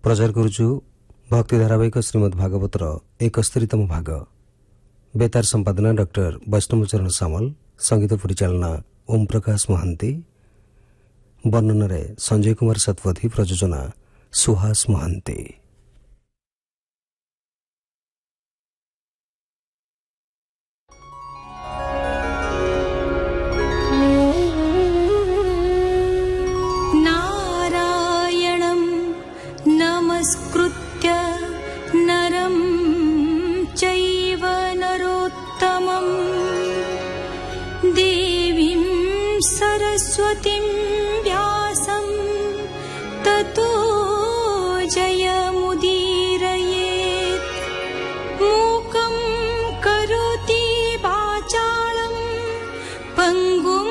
प्रचार करुचु भक्ति धारावाहिक श्रीमद् भागवतर 71तम भाग। बेतार संपादना डॉक्टर वैष्णवचरण सामल, संगीत परिचालना ओम प्रकाश महांती, वर्णन संजय कुमार सतपथी, प्रयोजना सुहास महांती। नरं चैव नरोत्तमं देवीं सरस्वतीं व्यासं ततो जयमुदीरयेत्। मूकं करोति वाचालं पङ्गुं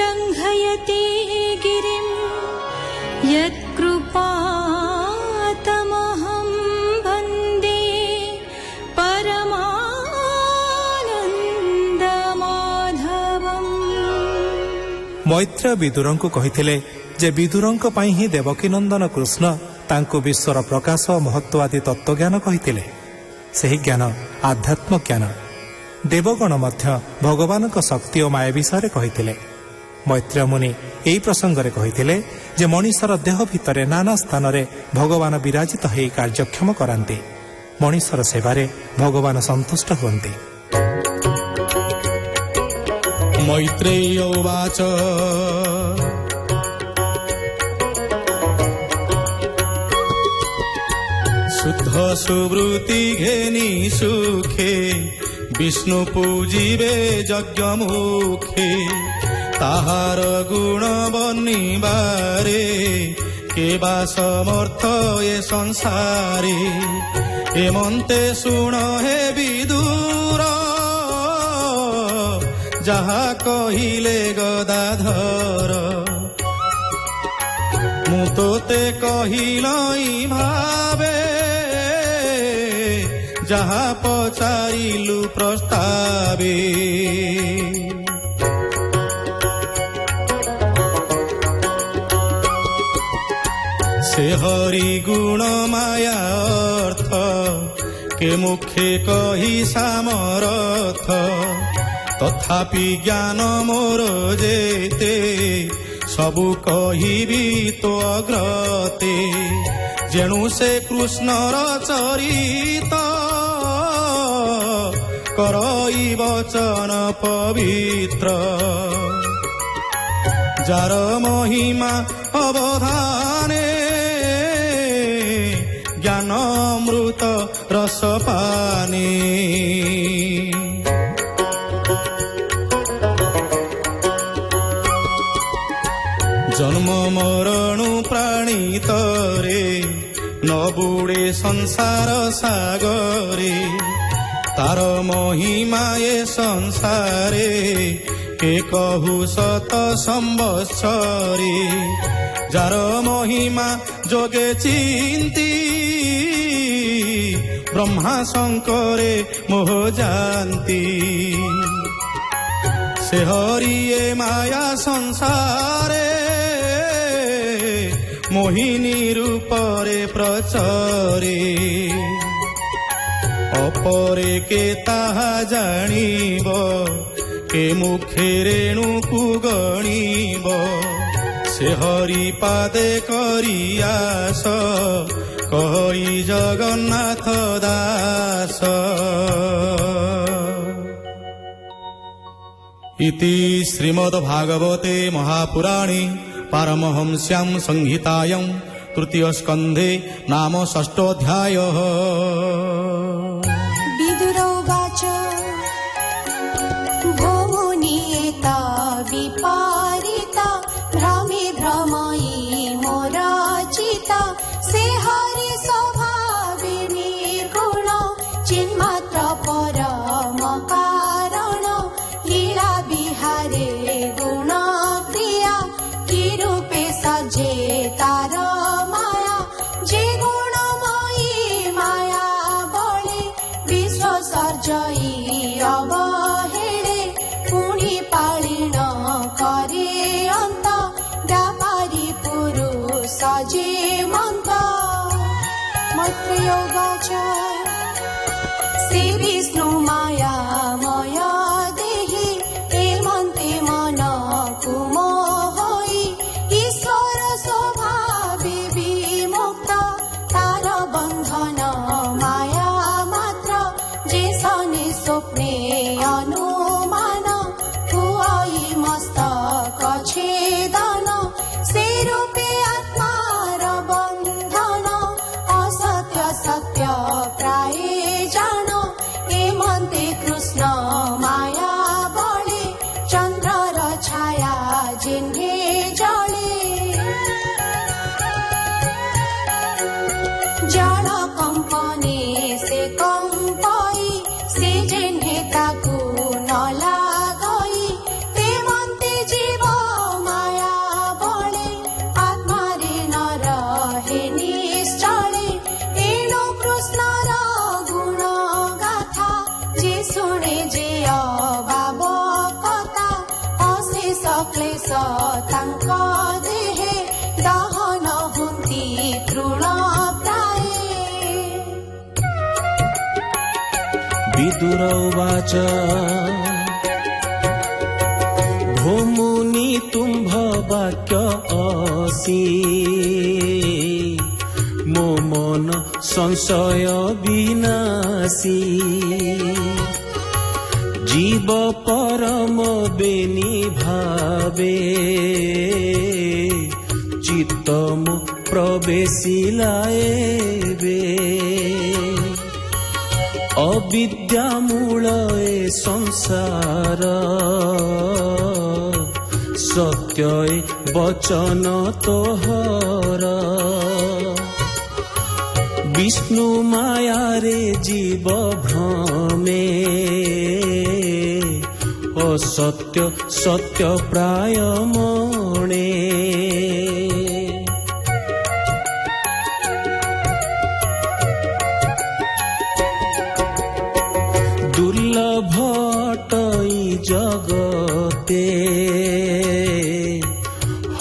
लङ्घयति गिरिं यत्कृपा मैत्र विदुरଙ୍କୁ କହିଥିଲେ ଯେ ବିଦୁରଙ୍କ ପାଇଁ ହିଁ ଦେବକୀନନ୍ଦନ କୃଷ୍ଣ ତାଙ୍କୁ ବିଶ୍ୱର ପ୍ରକାଶ ମହତ୍ତ୍ୱ ଆଦି ତତ୍ତ୍ୱଜ୍ଞାନ କହିଥିଲେ। ସେହି ଜ୍ଞାନ ଆଧ୍ୟାତ୍ମ ଜ୍ଞାନ। ଦେବଗଣ ମଧ୍ୟ ଭଗବାନଙ୍କ ଶକ୍ତି ଓ ମାୟା ବିଷୟରେ କହିଥିଲେ। ମୈତ୍ର ମୁନି ଏହି ପ୍ରସଙ୍ଗରେ କହିଥିଲେ ଯେ ମଣିଷର ଦେହ ଭିତରେ ନାନା ସ୍ଥାନରେ ଭଗବାନ ବିରାଜିତ ହୋଇ କାର୍ଯ୍ୟକ୍ଷମ କରାନ୍ତି। ମଣିଷର ସେବାରେ ଭଗବାନ ସନ୍ତୁଷ୍ଟ ହୁଅନ୍ତି। मैत्रेय उवाच शुद्ध सुवृत्ति घेनी सुखे विष्णु पूजिबे यज्ञ मुखे ताहार गुण बनिबारे केबा समर्थ ए संसारे एमंते सुण हे विदुर जहा कहिले गदाधर मु तोते कहिलई भावे जहा पचारिलु प्रस्तावे से हरि गुण माया अर्थ के मुखे कही सामरथ तथापि ज्ञान मोर जेते सबु कहिबी तो अग्रते जेणु से कृष्णर चरित करई वचन पवित्र जार महिमा अवधाने ज्ञानामृत रस पाने जन्म मरणु प्राणी तरे न बुड़े संसार सागरे तार महिमा ए संसारे के कहु शत संवत्सरे जार महिमा जोगे चिंती ब्रह्मा शंकरे मोह जानती से हरिये माया संसारे मोहिनी रूपरे प्रचरे अपरे के ताहा जानिब के मुखे रेणुकु गणिब से हरि पादे करियास कहि जगन्नाथ दास। इति श्रीमद्भागवते महापुराणे पारमहंस्यां संहितायां तृतीय स्कन्धे नाम षष्ठोऽध्यायः। विदुरोवाच भोमुनिता विपारिता भ्रमे भ्रमयी मोराचिता से हरि स्वभावे निर्गुण चिन्मात्र परम कारण लीला विहारे गुण क्रिया की रूपे सजे तार माया जे गुणमयी माया बळे विश्व सर्जयी अवहेळे पुणी पाळिण करे अंत व्यापारी पुरुष जे मंत मैत्रेय उवाच श्री विष्णु मायामय देहि हेमन्ते मनको मोहि ईश्वर स्वभावे विमुक्त तार बन्धन माया मात्र जे सने स्वप्ने अनुमान हुआई मस्तक छेदन से रूपे आत्मार बन्धन असत्य सत्य प्राये जान हेमन्ते कृष्ण माया बळे चन्द्र र छाया जिन्हे जळे जड कम्पने से कम्पई से जिन्हे ताकु नलागई हेमन्ते जीव माया बळे आत्मारे न रहे निश्चले एणु कृष्ण र गुण गाथा जे शुणे जे अभाव कथा अशेष क्लेश तांक देहे दहन हुन्ति तृण प्राये विदुर उवाच भोमुनि तुम्भ वाक्य असि मो मन संशय विनाशी जीव परम बेनी भावे चित्तम प्रवेशिलाए अविद्या मूल ए संसार सत्य वचन तोहर विष्णु माया रे जीव भ्रमे असत्य सत्य प्राय मणे दुर्लभ अटई जगते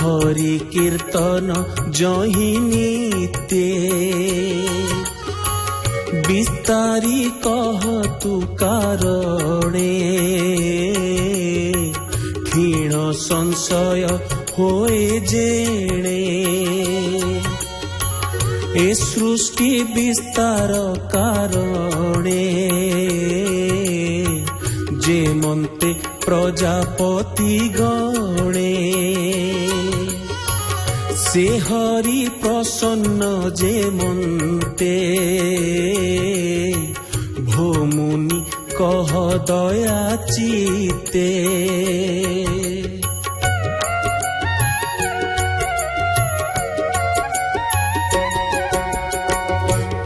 हरि कीर्तन जहि नित्य विस्तारी कह तु कारणे क्षीण संशय होए जेणे ए सृष्टि विस्तार कारणे जे मन्ते प्रजापति गणे से हरि प्रसन्न जे मन्ते भोमुनि कह दया चिते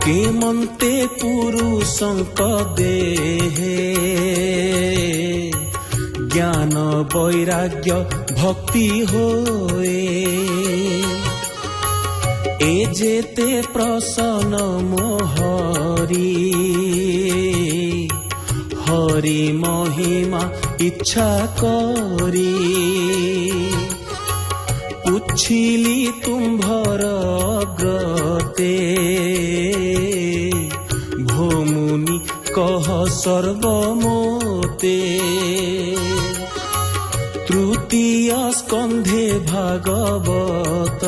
केमन्ते पुरुषंक देहे ज्ञान वैराग्य भक्ति होए ए जेते प्रसन्न मोहरी हरि महिमा इच्छा करी उच्छिली तुम्भर अग्रते भोमुनि कह सर्वमोते तृतीय स्कंधे भागवत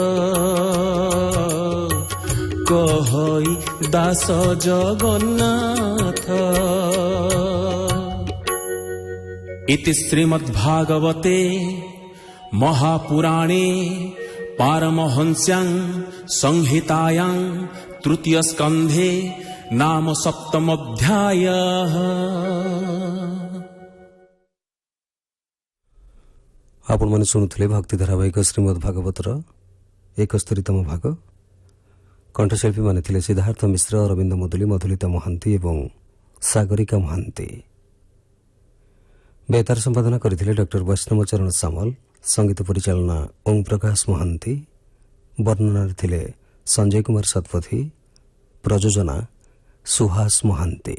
कहई दास जगन्नाथ इति श्रीमद्भागवते महापुराणे पारमहंस्यां संहितायां तृतीय स्कंधे नाम सप्तमोऽध्यायः। आपने शुणुले भक्ति धारावाहिक श्रीमद् भागवतर 71तम भाग। कंठशिल्पी माने थिले सिद्धार्थ मिश्र, अरविंद मुदुली, मधुलिता महांती एवं सागरिका महांती। बेतार संपादना करथिले डॉक्टर वैष्णव चरण सामल, संगीत परिचालना ओम प्रकाश महांती, वर्णना थिले संजय कुमार सतपथी, प्रयोजना सुहास महांती।